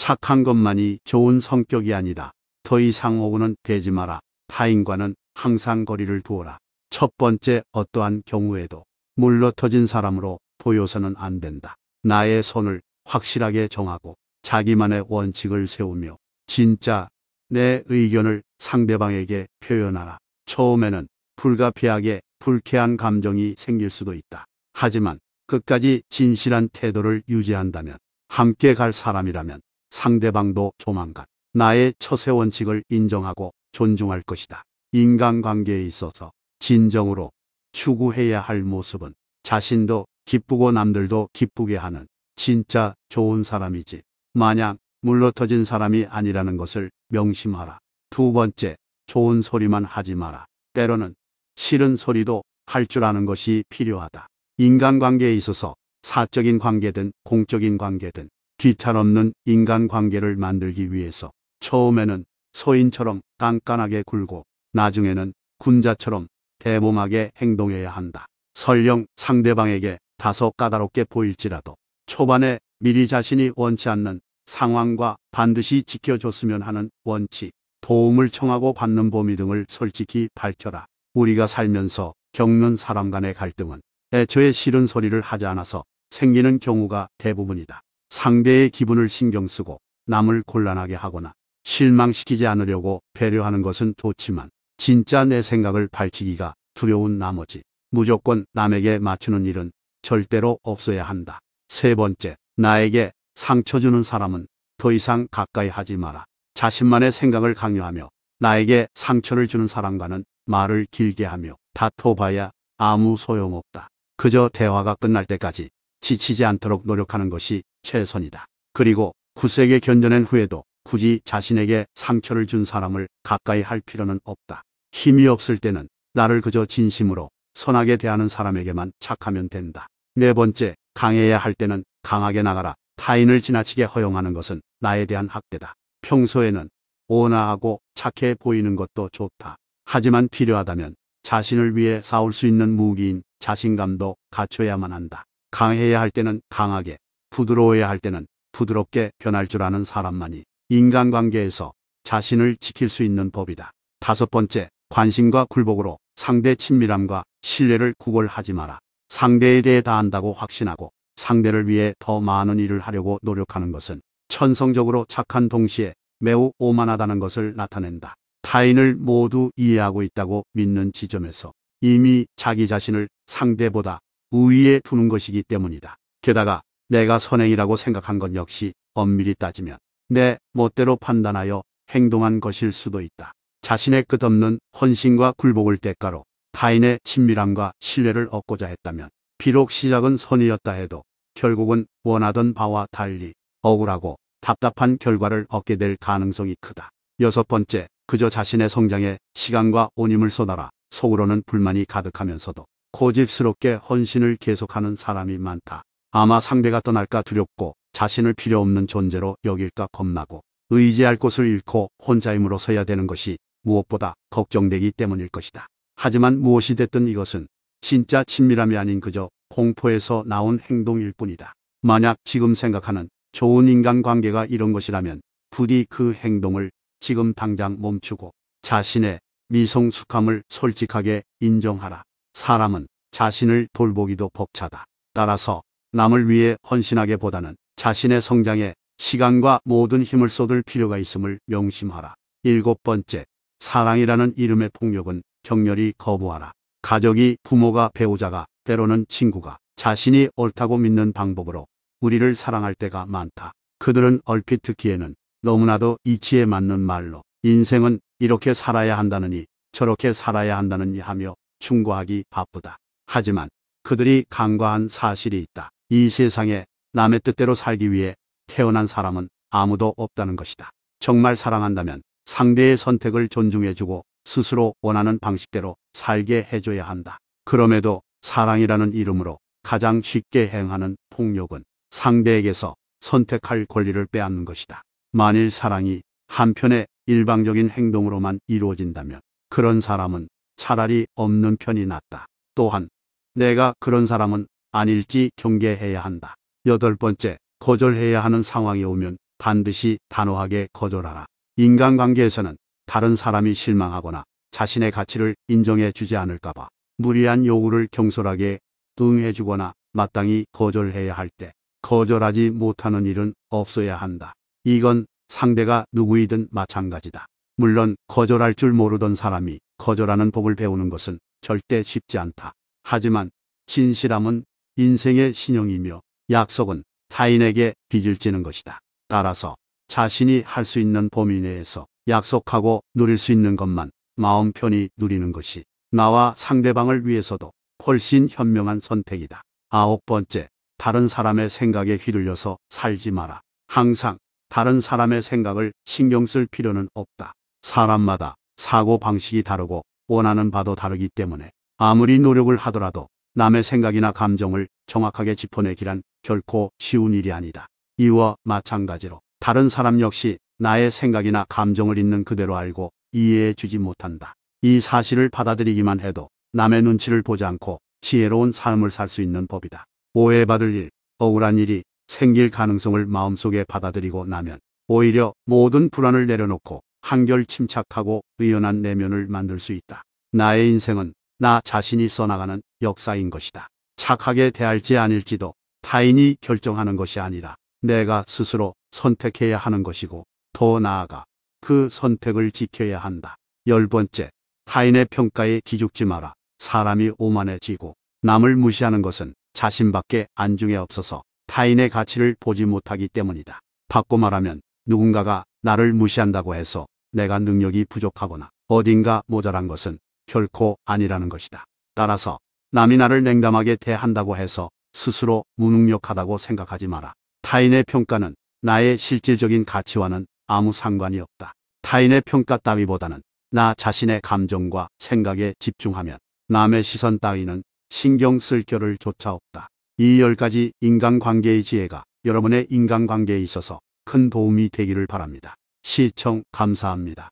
착한 것만이 좋은 성격이 아니다. 더 이상 오고는 되지 마라. 타인과는 항상 거리를 두어라. 첫 번째, 어떠한 경우에도 물러터진 사람으로 보여서는 안 된다. 나의 선을 확실하게 정하고 자기만의 원칙을 세우며 진짜 내 의견을 상대방에게 표현하라. 처음에는 불가피하게 불쾌한 감정이 생길 수도 있다. 하지만 끝까지 진실한 태도를 유지한다면, 함께 갈 사람이라면 상대방도 조만간 나의 처세 원칙을 인정하고 존중할 것이다. 인간관계에 있어서 진정으로 추구해야 할 모습은 자신도 기쁘고 남들도 기쁘게 하는 진짜 좋은 사람이지, 마냥 물러터진 사람이 아니라는 것을 명심하라. 두 번째, 좋은 소리만 하지 마라. 때로는 싫은 소리도 할 줄 아는 것이 필요하다. 인간관계에 있어서 사적인 관계든 공적인 관계든 뒤탈 없는 인간관계를 만들기 위해서 처음에는 소인처럼 깐깐하게 굴고 나중에는 군자처럼 대범하게 행동해야 한다. 설령 상대방에게 다소 까다롭게 보일지라도 초반에 미리 자신이 원치 않는 상황과 반드시 지켜줬으면 하는 원칙, 도움을 청하고 받는 범위 등을 솔직히 밝혀라. 우리가 살면서 겪는 사람 간의 갈등은 애초에 싫은 소리를 하지 않아서 생기는 경우가 대부분이다. 상대의 기분을 신경 쓰고 남을 곤란하게 하거나 실망시키지 않으려고 배려하는 것은 좋지만, 진짜 내 생각을 밝히기가 두려운 나머지 무조건 남에게 맞추는 일은 절대로 없어야 한다. 세 번째, 나에게 상처 주는 사람은 더 이상 가까이 하지 마라. 자신만의 생각을 강요하며 나에게 상처를 주는 사람과는 말을 길게 하며 다퉈봐야 아무 소용없다. 그저 대화가 끝날 때까지 지치지 않도록 노력하는 것이 최선이다. 그리고 굳세게 견뎌낸 후에도 굳이 자신에게 상처를 준 사람을 가까이 할 필요는 없다. 힘이 없을 때는 나를 그저 진심으로 선하게 대하는 사람에게만 착하면 된다. 네 번째, 강해야 할 때는 강하게 나가라. 타인을 지나치게 허용하는 것은 나에 대한 학대다. 평소에는 온화하고 착해 보이는 것도 좋다. 하지만 필요하다면 자신을 위해 싸울 수 있는 무기인 자신감도 갖춰야만 한다. 강해야 할 때는 강하게, 부드러워야 할 때는 부드럽게 변할 줄 아는 사람만이 인간관계에서 자신을 지킬 수 있는 법이다. 다섯 번째, 관심과 굴복으로 상대 친밀함과 신뢰를 구걸하지 마라. 상대에 대해 다 안다고 확신하고 상대를 위해 더 많은 일을 하려고 노력하는 것은 천성적으로 착한 동시에 매우 오만하다는 것을 나타낸다. 타인을 모두 이해하고 있다고 믿는 지점에서 이미 자기 자신을 상대보다 우위에 두는 것이기 때문이다. 게다가 내가 선행이라고 생각한 것 역시 엄밀히 따지면 내 멋대로 판단하여 행동한 것일 수도 있다. 자신의 끝없는 헌신과 굴복을 대가로 타인의 친밀함과 신뢰를 얻고자 했다면, 비록 시작은 선이었다 해도 결국은 원하던 바와 달리 억울하고 답답한 결과를 얻게 될 가능성이 크다. 여섯 번째, 그저 자신의 성장에 시간과 온 힘을 쏟아라. 속으로는 불만이 가득하면서도 고집스럽게 헌신을 계속하는 사람이 많다. 아마 상대가 떠날까 두렵고 자신을 필요 없는 존재로 여길까 겁나고 의지할 곳을 잃고 혼자 힘으로 서야 되는 것이 무엇보다 걱정되기 때문일 것이다. 하지만 무엇이 됐든 이것은 진짜 친밀함이 아닌 그저 공포에서 나온 행동일 뿐이다. 만약 지금 생각하는 좋은 인간관계가 이런 것이라면 부디 그 행동을 지금 당장 멈추고 자신의 미성숙함을 솔직하게 인정하라. 사람은 자신을 돌보기도 벅차다. 따라서 남을 위해 헌신하기보다는 자신의 성장에 시간과 모든 힘을 쏟을 필요가 있음을 명심하라. 일곱 번째, 사랑이라는 이름의 폭력은 격렬히 거부하라. 가족이, 부모가, 배우자가, 때로는 친구가 자신이 옳다고 믿는 방법으로 우리를 사랑할 때가 많다. 그들은 얼핏 듣기에는 너무나도 이치에 맞는 말로 인생은 이렇게 살아야 한다느니 저렇게 살아야 한다느니 하며 충고하기 바쁘다. 하지만 그들이 간과한 사실이 있다. 이 세상에 남의 뜻대로 살기 위해 태어난 사람은 아무도 없다는 것이다. 정말 사랑한다면 상대의 선택을 존중해주고 스스로 원하는 방식대로 살게 해줘야 한다. 그럼에도 사랑이라는 이름으로 가장 쉽게 행하는 폭력은 상대에게서 선택할 권리를 빼앗는 것이다. 만일 사랑이 한편의 일방적인 행동으로만 이루어진다면 그런 사람은 차라리 없는 편이 낫다. 또한 내가 그런 사람은 아닐지 경계해야 한다. 여덟 번째, 거절해야 하는 상황이 오면 반드시 단호하게 거절하라. 인간관계에서는 다른 사람이 실망하거나 자신의 가치를 인정해 주지 않을까봐 무리한 요구를 경솔하게 응해주거나 마땅히 거절해야 할 때 거절하지 못하는 일은 없어야 한다. 이건 상대가 누구이든 마찬가지다. 물론 거절할 줄 모르던 사람이 거절하는 법을 배우는 것은 절대 쉽지 않다. 하지만 진실함은 인생의 신용이며 약속은 타인에게 빚을 지는 것이다. 따라서 자신이 할 수 있는 범위 내에서 약속하고 누릴 수 있는 것만 마음 편히 누리는 것이 나와 상대방을 위해서도 훨씬 현명한 선택이다. 9번째, 다른 사람의 생각에 휘둘려서 살지 마라. 항상 다른 사람의 생각을 신경 쓸 필요는 없다. 사람마다 사고 방식이 다르고 원하는 바도 다르기 때문에 아무리 노력을 하더라도 남의 생각이나 감정을 정확하게 짚어내기란 결코 쉬운 일이 아니다. 이와 마찬가지로 다른 사람 역시 나의 생각이나 감정을 있는 그대로 알고 이해해 주지 못한다. 이 사실을 받아들이기만 해도 남의 눈치를 보지 않고 지혜로운 삶을 살 수 있는 법이다. 오해받을 일, 억울한 일이 생길 가능성을 마음속에 받아들이고 나면 오히려 모든 불안을 내려놓고 한결 침착하고 의연한 내면을 만들 수 있다. 나의 인생은 나 자신이 써나가는 역사인 것이다. 착하게 대할지 아닐지도 타인이 결정하는 것이 아니라 내가 스스로 선택해야 하는 것이고 더 나아가 그 선택을 지켜야 한다. 10번째, 타인의 평가에 기죽지 마라. 사람이 오만해지고 남을 무시하는 것은 자신밖에 안중에 없어서 타인의 가치를 보지 못하기 때문이다. 바꿔 말하면 누군가가 나를 무시한다고 해서 내가 능력이 부족하거나 어딘가 모자란 것은 결코 아니라는 것이다. 따라서 남이 나를 냉담하게 대한다고 해서 스스로 무능력하다고 생각하지 마라. 타인의 평가는 나의 실질적인 가치와는 아무 상관이 없다. 타인의 평가 따위보다는 나 자신의 감정과 생각에 집중하면 남의 시선 따위는 신경 쓸 겨를 조차 없다. 이 10가지 인간관계의 지혜가 여러분의 인간관계에 있어서 큰 도움이 되기를 바랍니다. 시청 감사합니다.